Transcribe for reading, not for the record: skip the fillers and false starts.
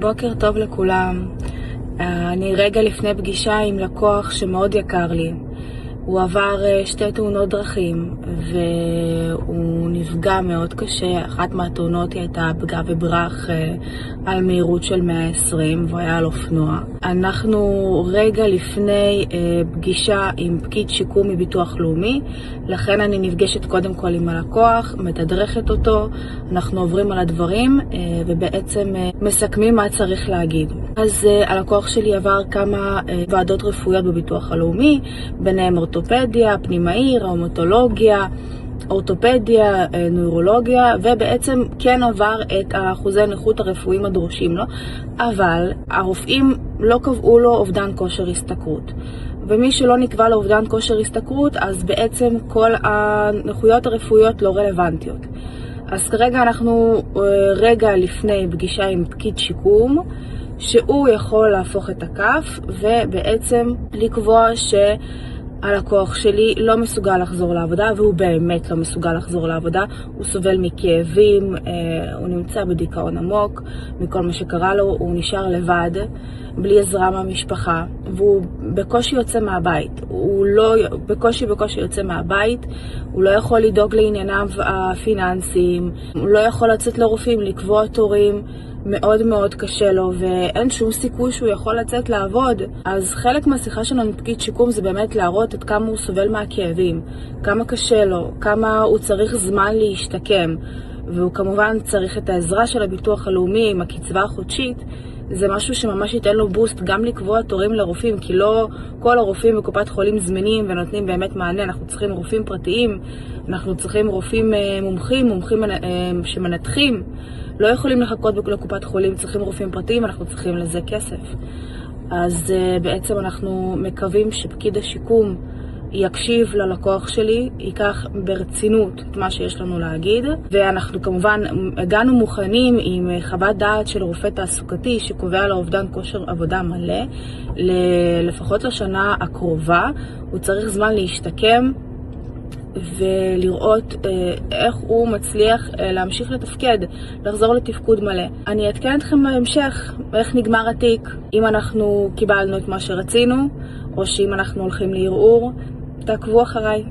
בוקר טוב לכולם. אני רגע לפני פגישה עם לקוח שמאוד יקר לי. הוא עבר 2 תאונות דרכים והוא נפגע מאוד קשה. אחת מהתאונות היא הייתה פגע וברח על מהירות של 120 והוא היה על אופנוע. אנחנו רגע לפני פגישה עם פקיד שיקום מביטוח לאומי, לכן אני נפגשת קודם כל עם הלקוח, מתדרכת אותו, אנחנו עוברים על הדברים ובעצם מסכמים מה צריך להגיד. אז הלקוח שלי עבר כמה ועדות רפואיות בביטוח הלאומי, ביניהם אורתופדיה, פנימאי, ראומטולוגיה, אורתופדיה, נוירולוגיה, ובעצם כן עבר את האחוזי נכות הרפואיים הדרושים לו, אבל הרופאים לא קבעו לו אובדן כושר השתכרות. ומי שלא נקבע לו אובדן כושר השתכרות, אז בעצם כל הנכויות הרפואיות לא רלוונטיות. אז כרגע אנחנו רגע לפני פגישה עם פקיד שיקום, שהוא יכול להפוך את הכף ובעצם לקבוע שהלקוח שלי לא מסוגל לחזור לעבודה, והוא באמת לא מסוגל לחזור לעבודה. הוא סובל מכאבים, הוא נמצא בדיכאון עמוק מכל מה שקרה לו, הוא נשאר לבד בלי עזרה מהמשפחה, והוא בקושי יוצא מהבית. הוא לא, בקושי יוצא מהבית, הוא לא יכול לדאוג לענייניו הפיננסיים, הוא לא יכול לצאת לרופאים, לקבוע תורים, מאוד מאוד קשה לו ואין שום סיכוי שהוא יכול לצאת לעבוד. אז חלק מהשיחה שלנו עם פקיד שיקום זה באמת להראות עד כמה הוא סובל מהכאבים, כמה קשה לו, כמה הוא צריך זמן להשתקם, והוא כמובן צריך את העזרה של הביטוח הלאומי עם הקצבה החודשית. זה משהו שממש ייתן לו בוסט גם לקבוע תורים לרופאים, כי לא כל הרופאים בקופת חולים זמינים ונותנים באמת מענה. אנחנו צריכים רופאים פרטיים, אנחנו צריכים רופאים מומחים שמנתחים, לא יכולים לחכות לקופת חולים, צריכים רופאים פרטיים, אנחנו צריכים לזה כסף. אז בעצם אנחנו מקווים שפקיד השיקום יקשיב ללקוח שלי, ייקח ברצינות את מה שיש לנו להגיד, ואנחנו כמובן הגענו מוכנים עם חוות דעת של רופא תעסוקתי שקובע לו אובדן כושר עבודה מלא, לפחות לשנה הקרובה. הוא צריך זמן להשתקם ולראות איך הוא מצליח להמשיך לתפקד, לחזור לתפקוד מלא. אני אעדכן אתכם בהמשך איך נגמר התיק, אם אנחנו קיבלנו את מה שרצינו או שאם אנחנו הולכים לערעור. תעקבו אחריי.